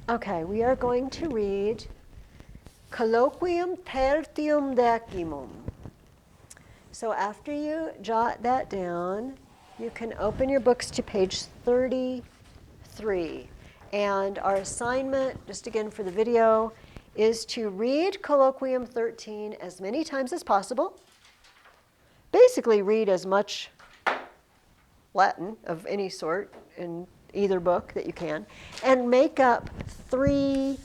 Okay, we are going to read Colloquium Tertium Decimum. So after you jot that down, you can open your books to page 33. And our assignment, just again for the video, is to read Colloquium 13 as many times as possible. Basically read as much Latin of any sort in either book that you can, and make up 3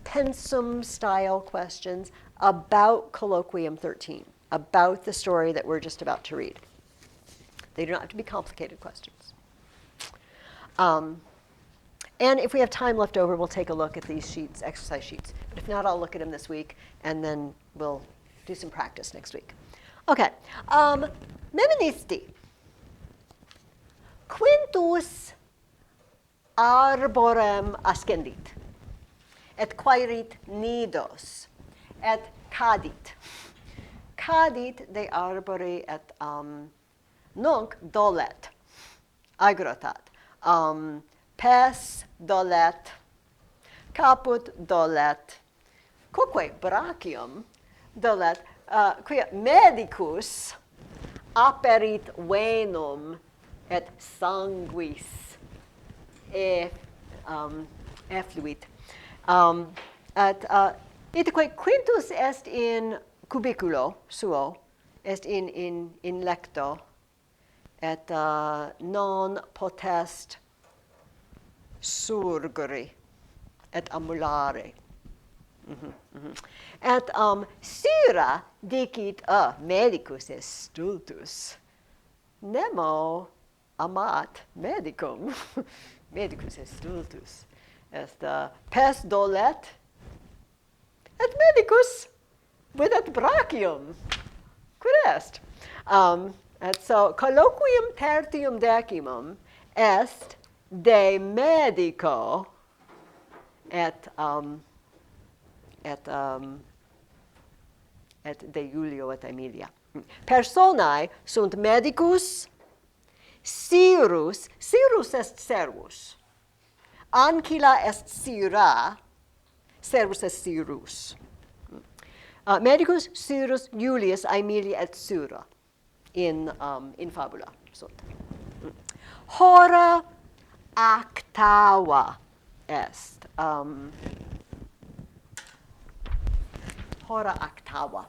pensum-style questions about Colloquium 13, about the story that we're just about to read. They do not have to be complicated questions. And if we have time left over, we'll take a look at these sheets, exercise sheets. But if not, I'll look at them this week, and then we'll do some practice next week. Okay. Memenisti. Quintus arborem ascendit, et quaerit nidos, et cadit. Cadit de arbore et nunc dolet, agrotat. Pes dolet, caput dolet, quoque brachium dolet, quia medicus aperit venum et sanguis effluit. Itaque quintus est in cubiculo suo, est in lecto, et non potest surgere et ambulare. Et sira dicit medicus est stultus, nemo amat medicum. Medicus est stultus. Est pes dolet, et medicus videt brachium. Quid est? Et so, colloquium tertium decimum est de medico et de Julio et Aemilia. Personae sunt medicus, Cyrus est servus. Ancilla est Syra, servus est Cyrus. Medicus, Cyrus, Julius, Aemilia et Syra in fabula sunt. Hora actava est. Hora actava.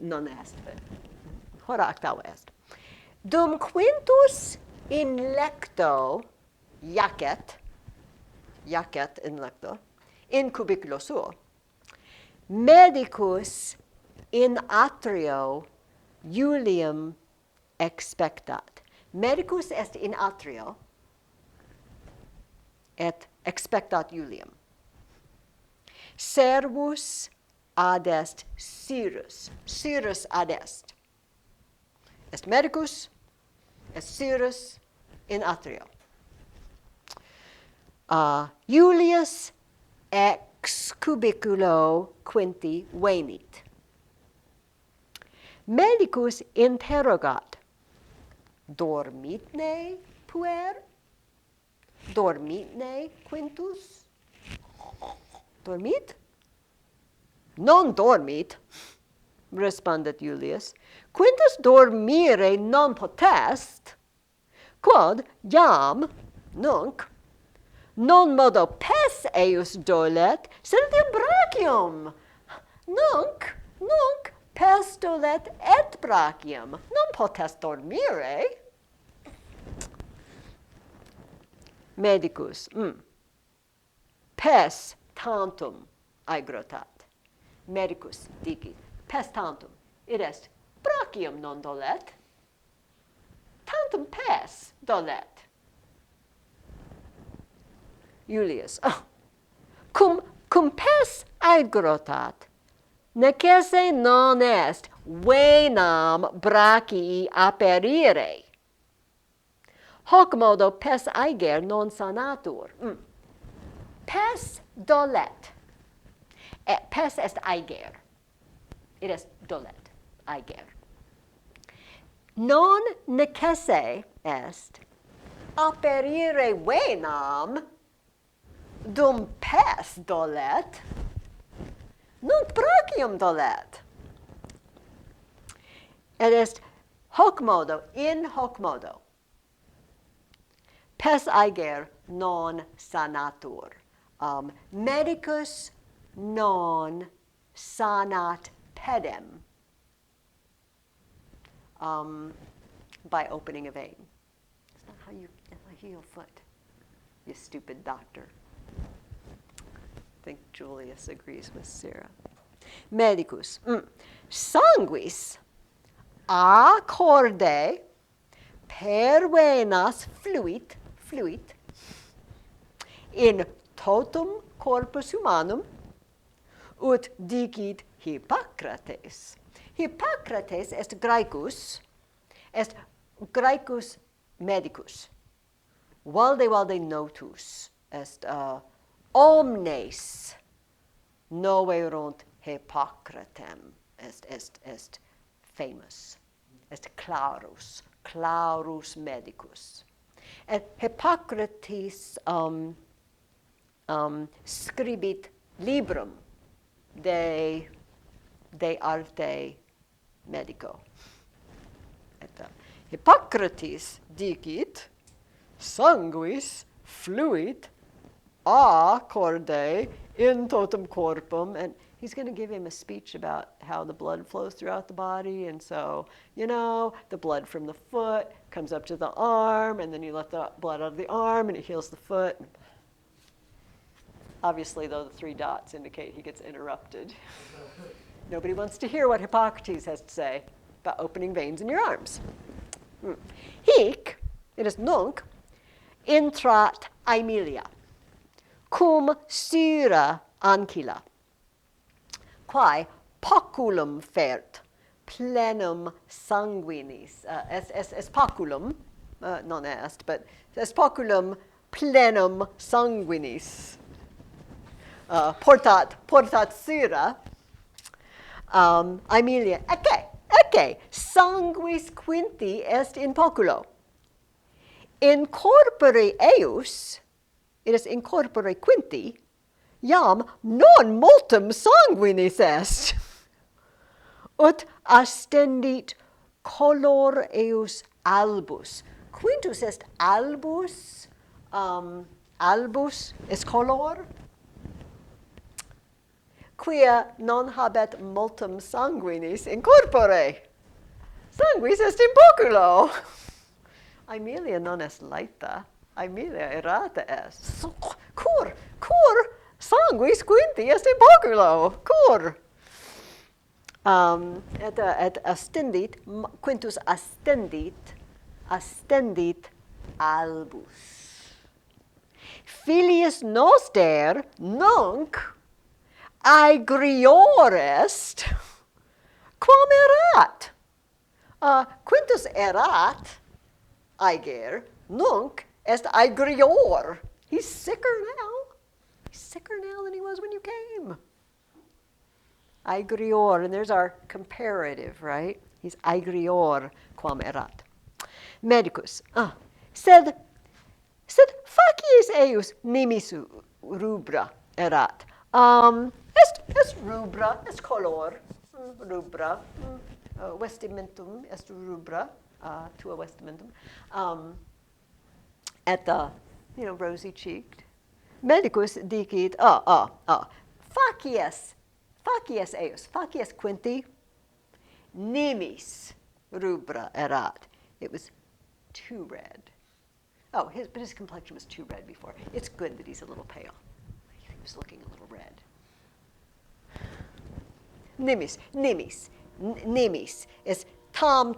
Non est. Hora octava est. Dum quintus in lecto jacet in lecto, in cubiculo suo, medicus in atrio Julium expectat. Medicus est in atrio et expectat Julium. Servus ad est Cyrus. Cyrus ad est. Est medicus, est Cyrus in atrio. Julius ex cubiculo quinti venit. Medicus interrogat. Dormitne puer? Dormitne quintus? Dormit? Non dormit, respondet Julius. Quintus dormire non potest, quod jam nunc non modo pes eius dolet, sed in brachium. Nunc pes dolet et brachium. Non potest dormire. Medicus, pes tantum aegrotat. Medicus dicit, pes tantum, id est brachium non dolet, tantum pes dolet. Julius, cum pes aegrotat, necesse non est venam brachii aperire. Hoc modo pes aeger non sanatur. Pes dolet. Pes est aeger. Id est dolet, aeger. Non necesse est aperire venam dum pes dolet, nunc brachium dolet. Et est hoc modo, in hoc modo, pes ager non sanatur. Medicus non sanat pedem. By opening a vein. It's not how you heal a foot, you stupid doctor. I think Julius agrees with Sarah. Medicus. Sanguis accorde per venas fluit in totum corpus humanum ut dicit Hippocrates. Hippocrates est Graecus medicus. Valde notus est omnes noverunt Hippocratem. Est famous. Est clarus medicus. Et Hippocrates scribit librum de arte medico. Et Hippocrates dicit sanguis fluit accorde in totum corpum, and he's going to give him a speech about how the blood flows throughout the body, and so, the blood from the foot comes up to the arm, and then you let the blood out of the arm, and it heals the foot. Obviously, though, the 3 dots indicate he gets interrupted. Nobody wants to hear what Hippocrates has to say about opening veins in your arms. Hic, it is nunc, intrat Aemilia, cum syra ancilla, quae poculum fert, plenum sanguinis. Est poculum, non est, but est poculum plenum sanguinis. Portat syra, Aemilia, ecce, sanguis quinti est in poculo. In corpore eius, it is in corpore quinti, iam non multum sanguinis est, ut astendit color eius albus. Quintus est albus, albus est color, quia non habet multum sanguinis in corpore. Sanguis est in poculo. Aemilia non est laeta, Aemilia errata est. Cur sanguis quinti est in poculo, cur. Et astendit, quintus astendit albus. Filius noster nunc aegrior est, quam erat. Quintus erat, aeger, nunc est aegrior. He's sicker now. He's sicker now than he was when you came. Aegrior, and there's our comparative, right? He's aegrior quam erat. Medicus. Sed facies eius nimis rubra erat. Est rubra, est color, rubra, vestimentum est rubra, tua vestimentum, et rosy cheeked. Medicus dicit, facies eius, facies quinti, nimis rubra erat. It was too red. But his complexion was too red before. It's good that he's a little pale. He was looking a little red. Nimis is tam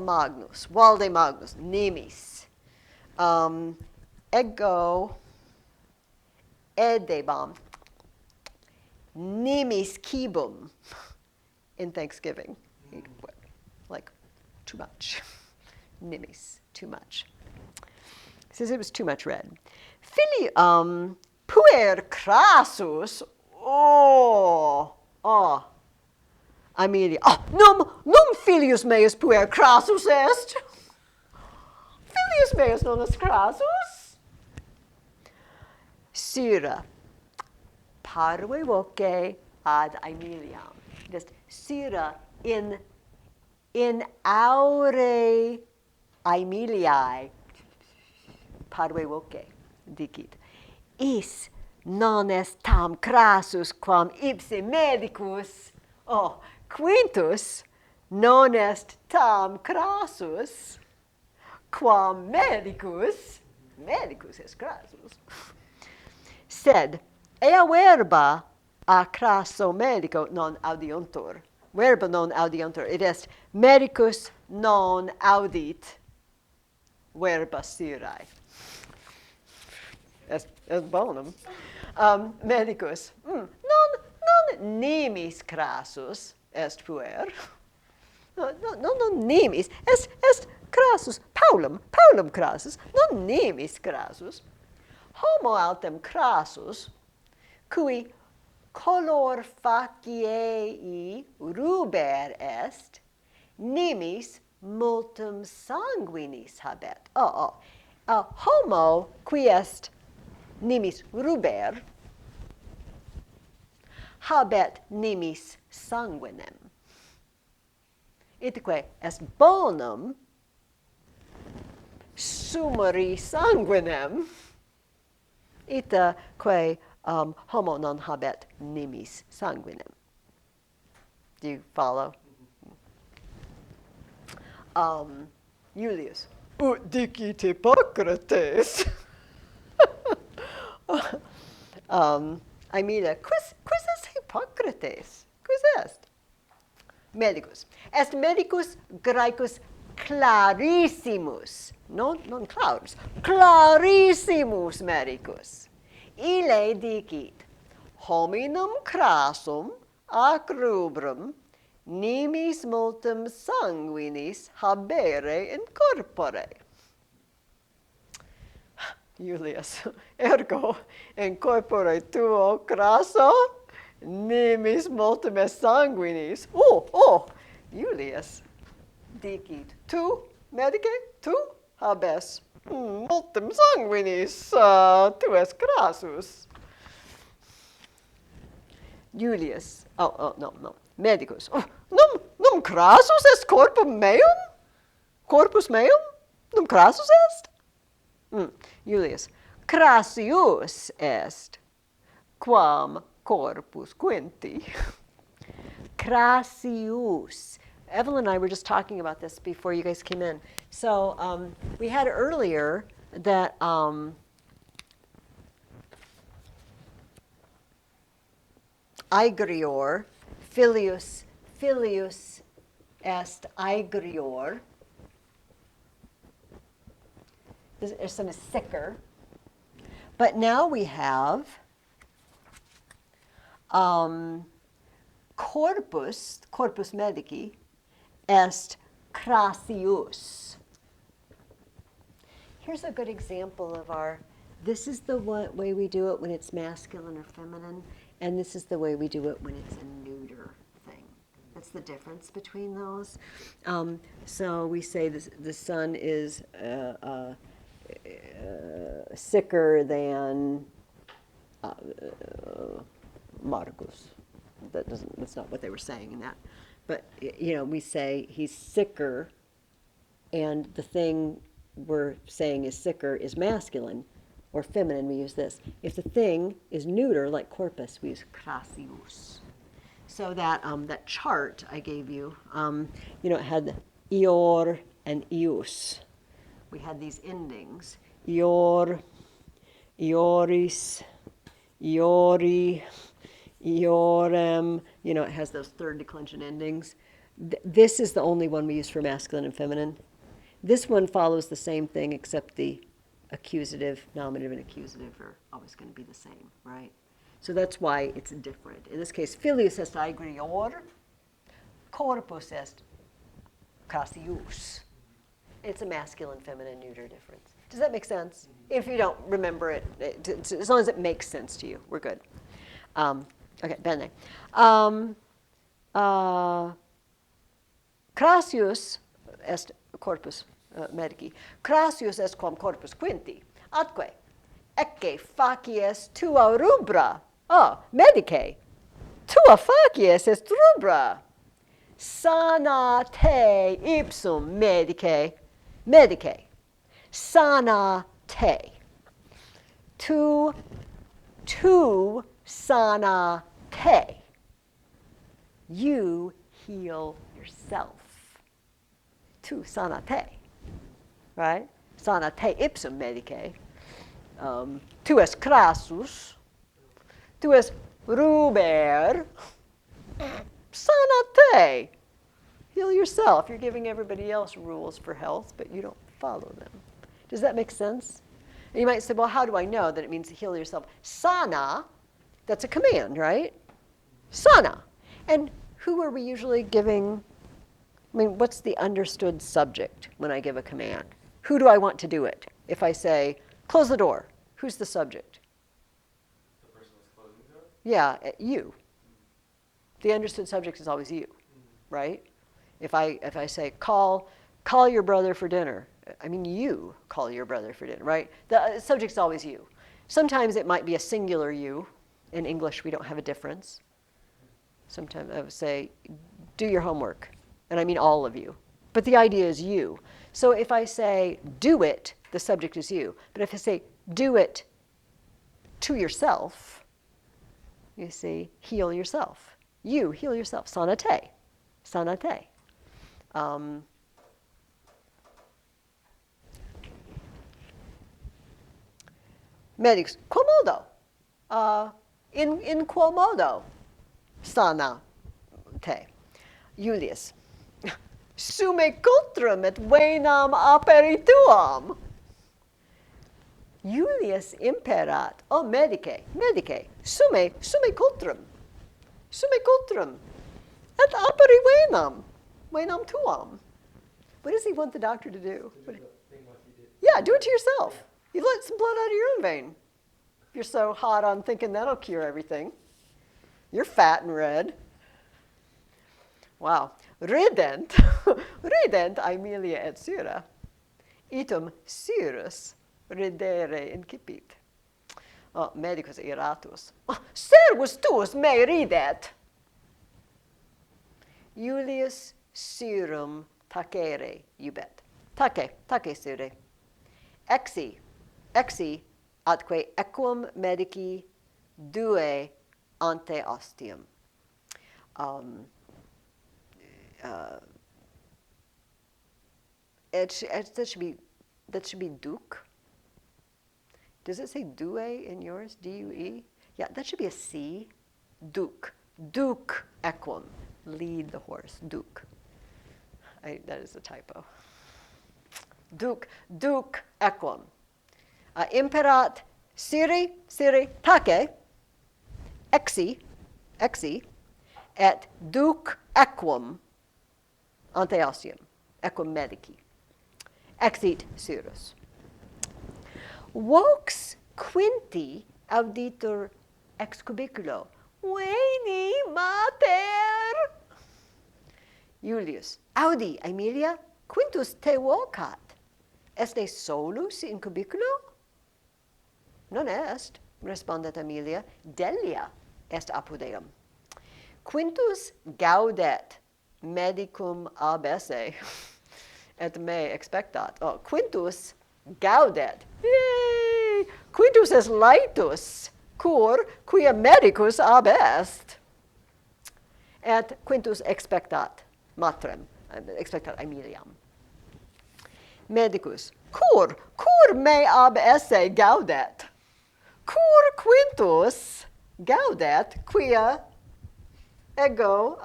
magnus, valde magnus, nimis. Ego edebam, nimis cibum, in Thanksgiving. Like, too much. Nimis, too much. He says it was too much red. Filium puer crassus, Aemilia, num filius meus puer crassus est. Filius meus nonus crassus. Syra. Parve voce ad Aemiliam. Just Syra in aure Aemiliae parve voce dicit. Is non est tam crassus quam ipse medicus. Oh, Quintus non est tam crassus quam medicus. Medicus est crassus. Sed ea verba a crasso medico non audiuntur. Verba non audiuntur. It est medicus non audit verba Syrae. Est bonum. Medicus. Non nimis crassus est puer. Non nimis. Est crassus. Paulum crassus. Non nimis crassus. Homo altem crassus, cui color faciei ruber est, nimis multum sanguinis habet. Homo qui est nimis ruber habet nimis sanguinem. Itque est bonum sumeri sanguinem, ita quae homo non habet nimis sanguinem. Do you follow? Julius. Ut dicit Hippocrates. Aemilia, quis est Hippocrates? Quis est? Medicus. Est medicus Graecus clarissimus, non clarus, clarissimus medicus. Ille dicit, hominum crassum ac rubrum nimis multum sanguinis habere in corpore. Julius, ergo in corpore tuo crasso nimis multum est sanguinis. Julius dicit, tu, medice, tu habes multum sanguinis, tu es crassus. Julius, no, medicus. Num crassus est corpus meum? Corpus meum? Num crassus est? Julius, crassius est quam corpus quinti. Crassius. Evelyn and I were just talking about this before you guys came in. So we had earlier that aegrior, filius est aegrior. There's some sicker. But now we have corpus medici, est crassius. Here's a good example of this is the way we do it when it's masculine or feminine, and this is the way we do it when it's a neuter thing. That's the difference between those. So we say the son is sicker than Marcus. That's not what they were saying in that. But, we say he's sicker, and the thing we're saying is sicker is masculine, or feminine, we use this. If the thing is neuter, like corpus, we use crassius. So that chart I gave you, it had ior and ius. We had these endings, ior, ioris, iori, iorem, it has those third declension endings. This is the only one we use for masculine and feminine. This one follows the same thing, except the accusative, nominative, and accusative are always going to be the same, right? So that's why it's different. In this case, filius est aegrior, corpus est crassius. It's a masculine, feminine, neuter difference. Does that make sense? If you don't remember it, as long as it makes sense to you, we're good. Okay, bene. Crassius est corpus medici. Crassus est quam corpus quinti, atque, ecce facies tua rubra. Medice, tua facies est rubra. Sana te ipsum medice, medice, sana te. Tu sana te. You heal yourself. Tu sana te. Right? Sana te ipsum medice. Tu es crassus. Tu es ruber. Sana te. Heal yourself. You're giving everybody else rules for health, but you don't follow them. Does that make sense? And you might say, well, how do I know that it means to heal yourself? Sana, that's a command, right? Sana. And who are we usually giving? I mean, what's the understood subject when I give a command? Who do I want to do it? If I say, close the door, who's the subject? The person that's closing the door? Yeah, you. The understood subject is always you, right? If I say, call your brother for dinner, I mean you call your brother for dinner, right? The subject's always you. Sometimes it might be a singular you. In English, we don't have a difference. Sometimes I would say, do your homework, and I mean all of you. But the idea is you. So if I say, do it, the subject is you. But if I say, do it to yourself, you see, heal yourself. You heal yourself. Sana te. Sana te. Medics, quomodo. In quo modo sana te. Julius. Sume cultrum et venam aperituam. Julius imperat. Medice. Sume cultrum. Sume cultrum. Et aperi venam tuam. What does he want the doctor to do? Yeah, do it to yourself. You let some blood out of your own vein. If you're so hot on thinking that'll cure everything. You're fat and red. Wow. Rident Aemilia et Syra. Itum Cyrus ridere incipit. Medicus iratus. Servus tuus me ridet. Julius Syrum tacere jubet. Tace Syre. Exi atque equum medici due ante ostium. That should be duke. Does it say due in yours? D-U-E? Yeah, that should be a C. Duke. Duke equum. Lead the horse. Duke. That is a typo. Duke equum. Imperat Syri tace exi et duc equum ante ostium, equum medici. Exit Cyrus. Vox quinti auditur ex cubiculo. Veni mater. Julius. Audi, Aemilia, quintus te vocat. Este solus in cubiculo? Non est, respondet Aemilia, Delia est apud eum. Quintus gaudet medicum ab esse, et me expectat. Quintus gaudet. Yay! Quintus est laetus, cur quia medicus ab est. Et quintus expectat matrem, expectat Aemiliam. Medicus, cur me ab esse gaudet? Cur quintus gaudet quia ego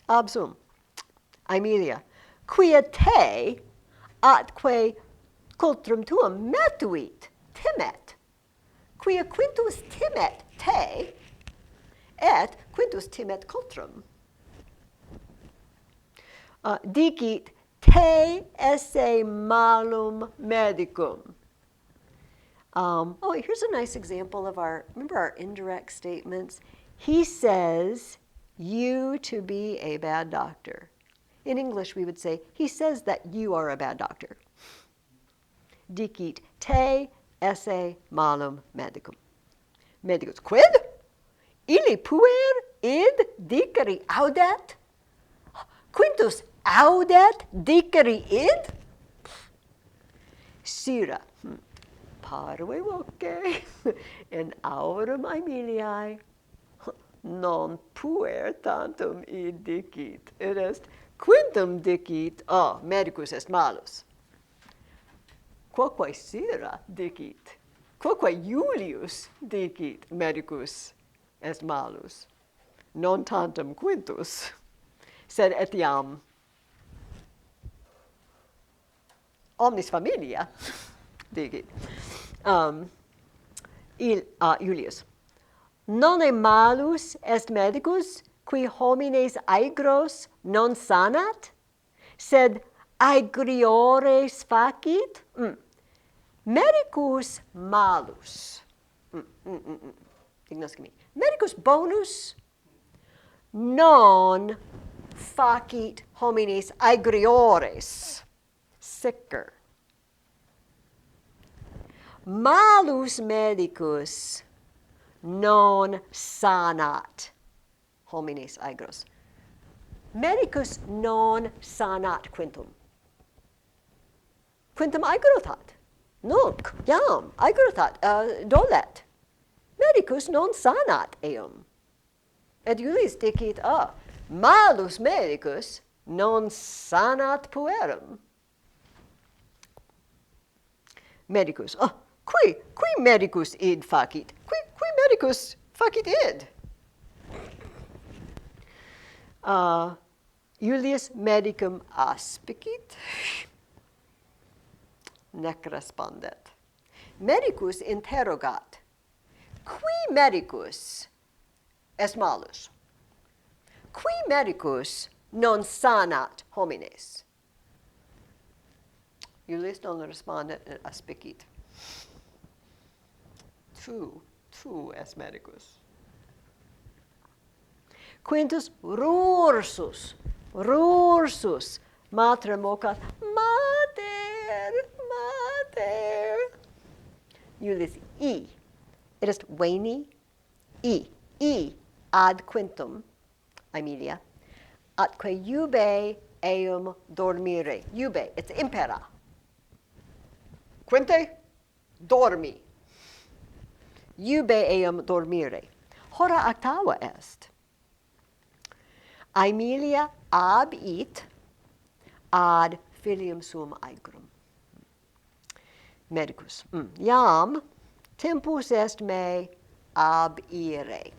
ab sum. Aemilia, quia te atque cultrum tuum metuit timet, quia quintus timet te, et quintus timet cultrum. Dicit te esse malum medicum. Here's a nice example of remember our indirect statements? He says you to be a bad doctor. In English, we would say, he says that you are a bad doctor. Dicit te esse malum medicum. Medicus quid? Illi puer id dicere audet? Quintus audet dicere id? Sira, parve voce, in aurum Aemiliae, non puer tantum id dicit. It est quintum dicit, medicus est malus. Quoque Sira dicit, quoque Iulius dicit, medicus est malus, non tantum quintus, sed etiam omnis familia dicit. Iulius, nonne malus est medicus qui homines aegros non sanat, sed aegriores facit? Medicus malus. Ignoscimi. Medicus bonus non facit homines aegriores. Sicker. Malus medicus non sanat homines aegros. Medicus non sanat quintum. Quintum aegrotat. Nunc, jam, aegrotat, dolet. Medicus non sanat eum. Et Iulius dicit, malus medicus non sanat puerum. Medicus, qui medicus id facit? Qui medicus facit id? Iulius medicum aspicit? Nec respondet. Medicus interrogat, qui medicus est malus? Qui medicus non sanat homines? Iulius non respondet et aspicit. Tu est medicus. Quintus rursus, mater mocat, mater. Iulius, it est veni, ad quintum, Aemilia, atque iube eum dormire. Iube, it's impera. Quinte, dormi. Iube eum dormire. Hora octava est. Aemilia ab it ad filium suum aegrum. Medicus. Iam tempus est me ab ire.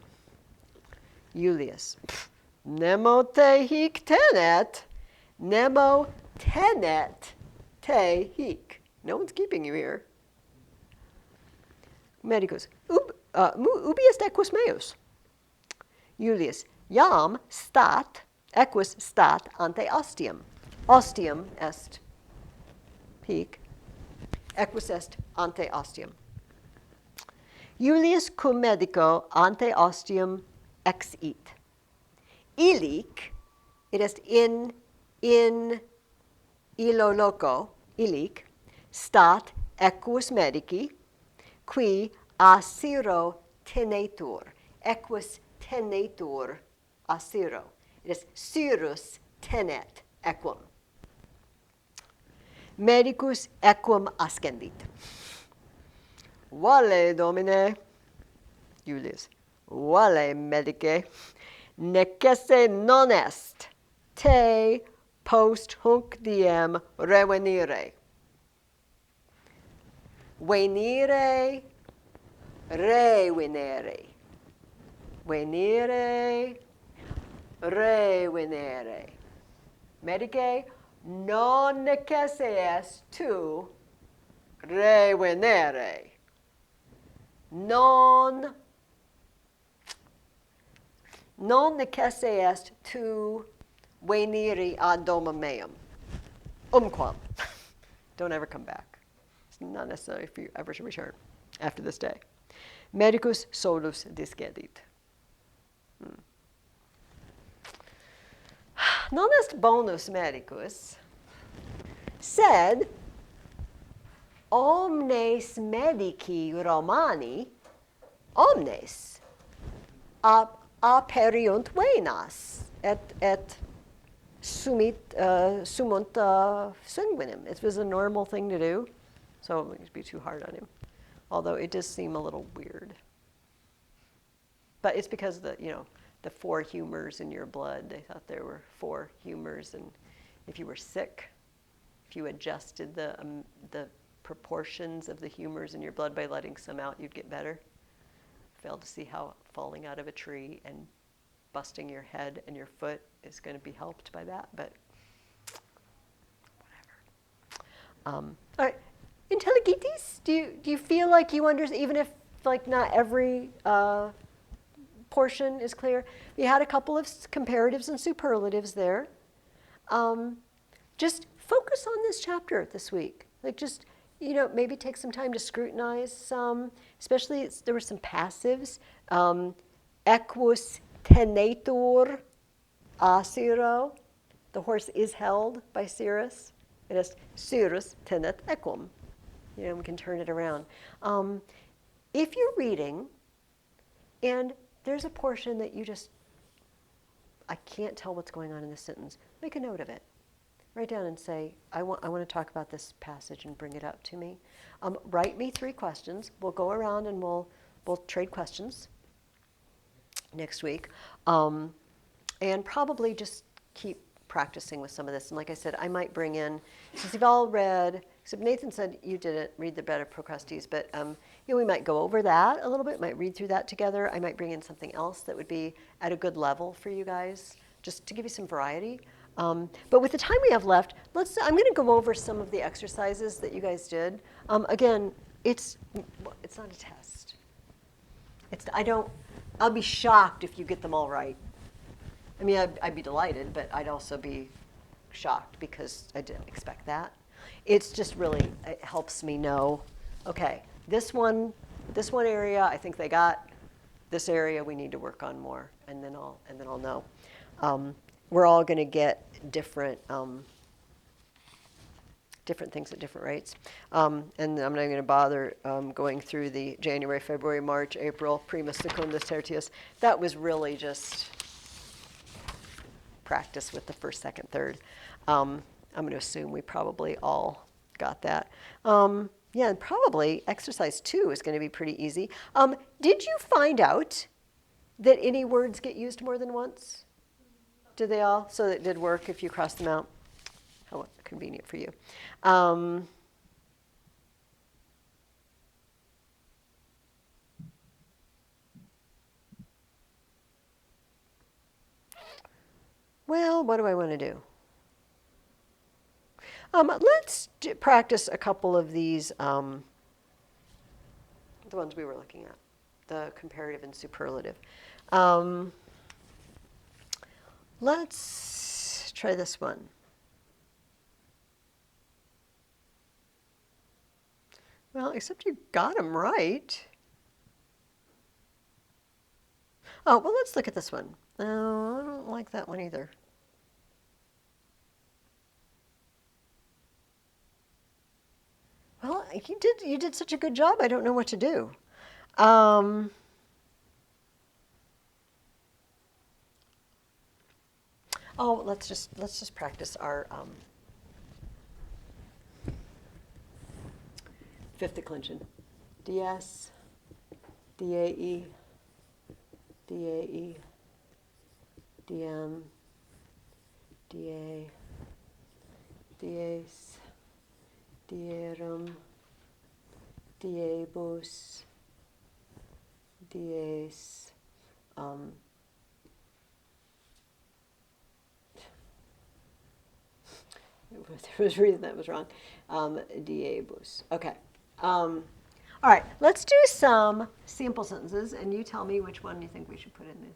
Iulius. Nemo te hic tenet. Nemo tenet te hic. No one's keeping you here. Medicus. Ubi est equus meus? Iulius. Iam stat, equus stat ante ostium. Ostium est hic. Equus est ante ostium. Iulius cum medico ante ostium exit. Illic, it est in illo loco, illic, stat equus medici, qui asiro tenetur. Equus tenetur asiro. It is sirus tenet equum. Medicus equum ascendit. Vale, Domine. Iulius. Vale, medice. Necesse non est te post hunc diem revenire. Venire, revenere. Venire, revenere. Medice, non necesse est tu revenere. Non necesse est tu venire ad domum meum. Umquam. Don't ever come back. It's not necessary for you ever to return after this day. Medicus solus discedit. non est bonus medicus, sed omnes medici Romani, omnes, aperiunt venas, et sumunt sanguinem. It was a normal thing to do, so it wouldn't be too hard on him. Although it does seem a little weird. But it's because the 4 humors in your blood, they thought there were 4 humors, and if you were sick, if you adjusted the proportions of the humors in your blood by letting some out, you'd get better. Failed to see how falling out of a tree and busting your head and your foot is going to be helped by that, but whatever. All right, intelligitis, do you feel like you understand, even if like not every portion is clear? We had a couple of comparatives and superlatives there. Just focus on this chapter this week. Like just, maybe take some time to scrutinize some, especially there were some passives. Equus tenetur Asiro. The horse is held by Cyrus. It is Cyrus tenet equum. We can turn it around. If you're reading and there's a portion that I can't tell what's going on in this sentence, make a note of it. Write down and say, I want to talk about this passage and bring it up to me. Write me 3 questions. We'll go around and we'll trade questions next week. And probably just keep practicing with some of this. And like I said, I might bring in, since you've all read, except Nathan said you didn't read the Beta Procrustes, but we might go over that a little bit, might read through that together. I might bring in something else that would be at a good level for you guys, just to give you some variety. But with the time we have left, I'm going to go over some of the exercises that you guys did. Again, it's not a test. I'll be shocked if you get them all right. I mean, I'd be delighted, but I'd also be shocked because I didn't expect that. It's just really, it helps me know, okay, this one area I think they got, this area we need to work on more, and then I'll know. We're all going to get different things at different rates. And I'm not going to bother going through the January, February, March, April, primus, secundus, tertius. That was really just practice with the first, second, third. I'm going to assume we probably all got that. Yeah, and probably exercise 2 is going to be pretty easy. Did you find out that any words get used more than once? Did they all? So it did work if you crossed them out? How convenient for you. Well, what do I want to do? Let's practice a couple of these, the ones we were looking at, the comparative and superlative. Let's try this one. Well, except you got them right. Oh, well, let's look at this one. No, I don't like that one either. Well, you did such a good job, I don't know what to do. Let's just practice our fifth declension. DS, DAE, DAE, DM, DA, dies, dierum, diebus, dies. There was a reason that was wrong. Diebus. Okay. All right. Let's do some sample sentences, and you tell me which one you think we should put in the.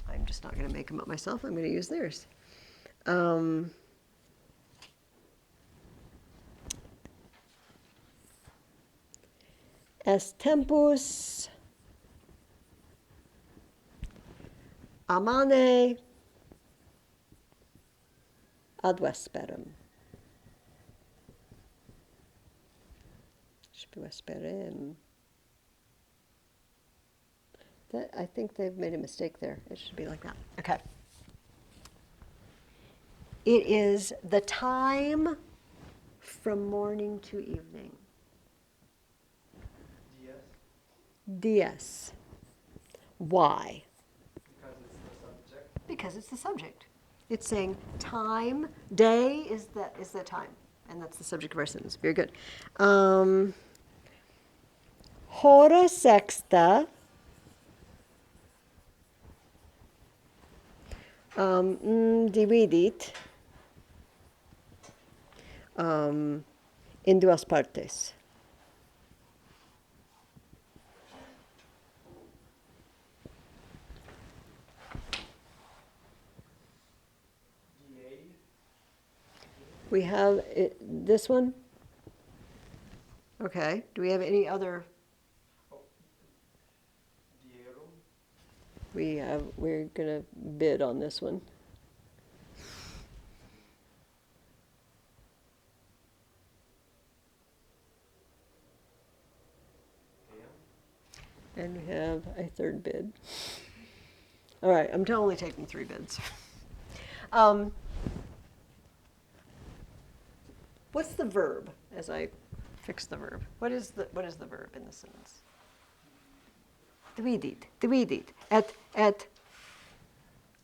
I'm just not going to make them up myself. I'm going to use theirs. est tempus amane ad vesperem. Should be vesperem. That, I think they've made a mistake there. It should be like that. Okay. It is the time from morning to evening. DS? Dies. Why? Because it's the subject. Because it's the subject. It's saying time, day is the time. And that's the subject of our sentence. Very good. Hora sexta. Dividit in duas partes. DA? We have this one. Okay. Do we have any other? Oh. Diero? We're gonna bid on this one. AM? And we have a third bid. All right, I'm only taking 3 bids. What's the verb? As I fix the verb, what is the verb in the sentence? Dividit. Et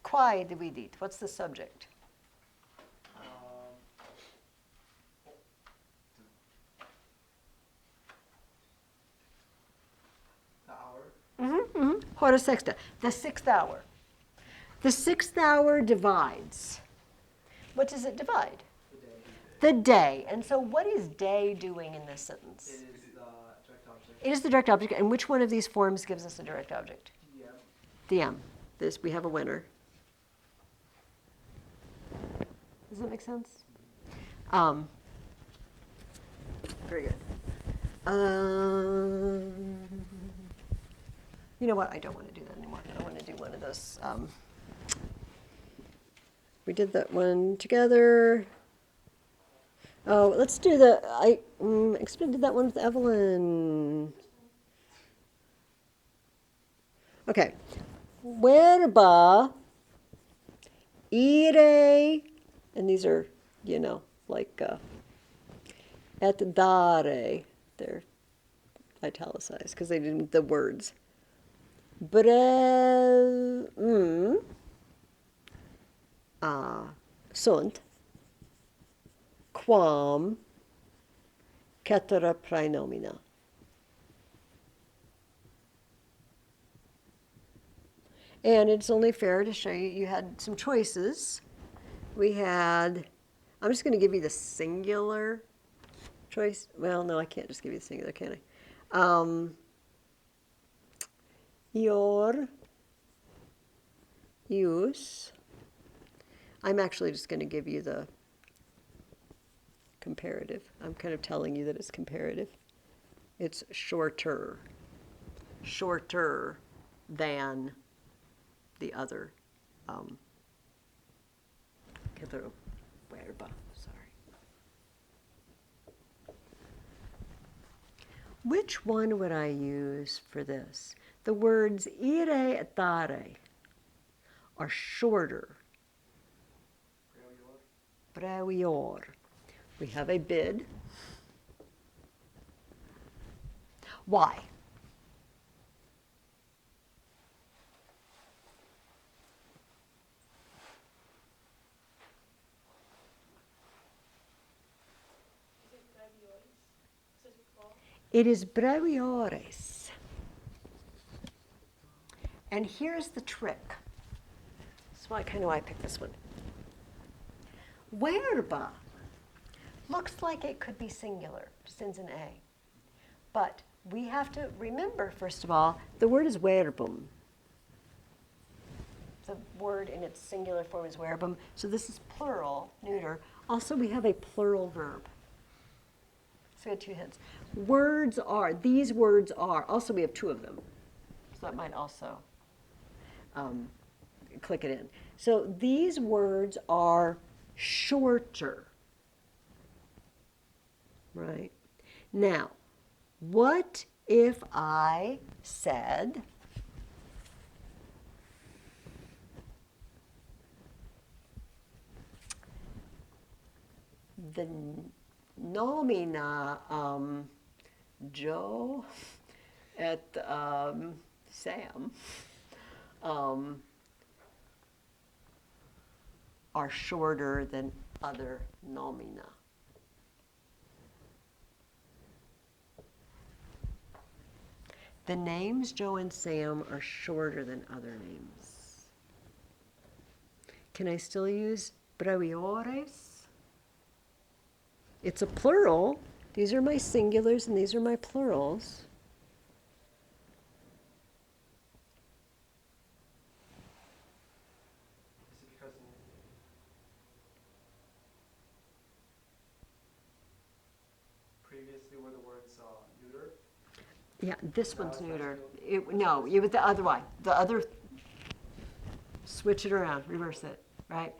quae dividit. What's the subject? The hour? Hora sexta. The 6th hour. The 6th hour divides. What does it divide? The day. The day. And so what is day doing in this sentence? It is the direct object. It is the direct object. And which one of these forms gives us a direct object? DM. DM. This, we have a winner. Does that make sense? Very good. You know what? I don't want to do that anymore. I want to do one of those. We did that one together. Oh, let's do the. I did that one with Evelyn. Okay. Verba ire, and these are, like et dare. They're italicized because they didn't the words. Sunt quam cetera praenomina. And it's only fair to show you had some choices. We had, I'm just going to give you the singular choice. Well, no, I can't just give you the singular, can I? Your, ius. I'm actually just going to give you the comparative. I'm kind of telling you that it's comparative. It's shorter than the other verba. Sorry. Which one would I use for this? The words ire et dare are shorter. Brevior. We have a bid. Why? It is breviores. And here's the trick. That's why I picked this one. Verba looks like it could be singular, just ends in A. But we have to remember, first of all, the word is verbum. The word in its singular form is verbum. So this is plural, neuter. Also, we have a plural verb. we had 2 hints. Words are, these words are, also we have 2 of them. So that might also click it in. So these words are shorter, right? Now, what if I said, the nomina Joe at Sam are shorter than other nomina? The names Joe and Sam are shorter than other names. Can I still use breviores? It's a plural. These are my singulars and these are my plurals. Is it because previously were the words neuter? Yeah, this Now one's it's neuter. masculine? No, it was the other one. The other, switch it around, reverse it, right?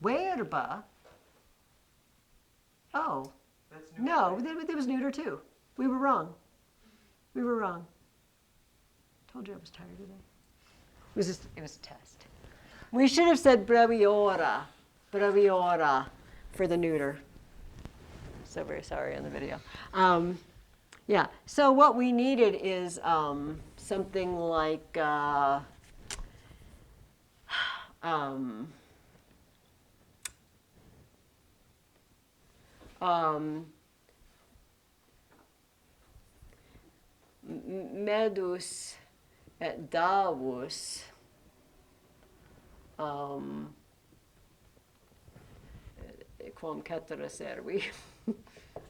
Verba. Oh, That's neuter, no, right? that was neuter too. We were wrong. We were wrong. Told you I was tired today. It was a test. We should have said breviora for the neuter. So very sorry on the video. Yeah, so what we needed is something like medus et davus quam cetera servi.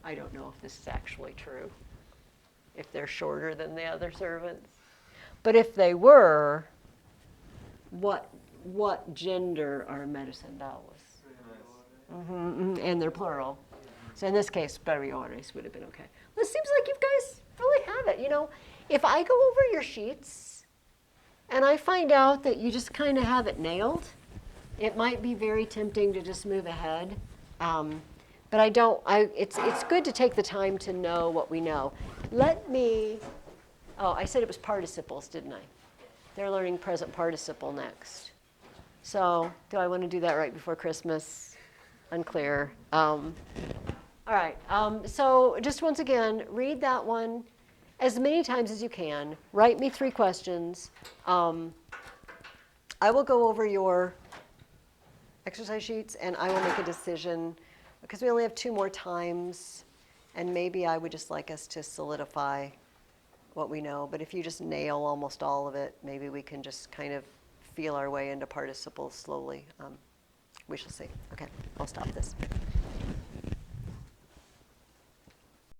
I don't know if this is actually true, if they're shorter than the other servants. But if they were, what gender are medus and davus? And they're plural. So in this case, breviores would have been okay. Well, it seems like you guys really have it. You know, if I go over your sheets and I find out that you just kind of have it nailed, it might be very tempting to just move ahead. But I don't, it's good to take the time to know what we know. I said it was participles, didn't I? They're learning present participle next. So do I want to do that right before Christmas? Unclear. All right, so just once again, read that one as many times as you can. Write me 3 questions. I will go over your exercise sheets and I will make a decision because we only have 2 more times and maybe I would just like us to solidify what we know. But if you just nail almost all of it, maybe we can just kind of feel our way into participles slowly. We shall see. Okay, I'll stop this.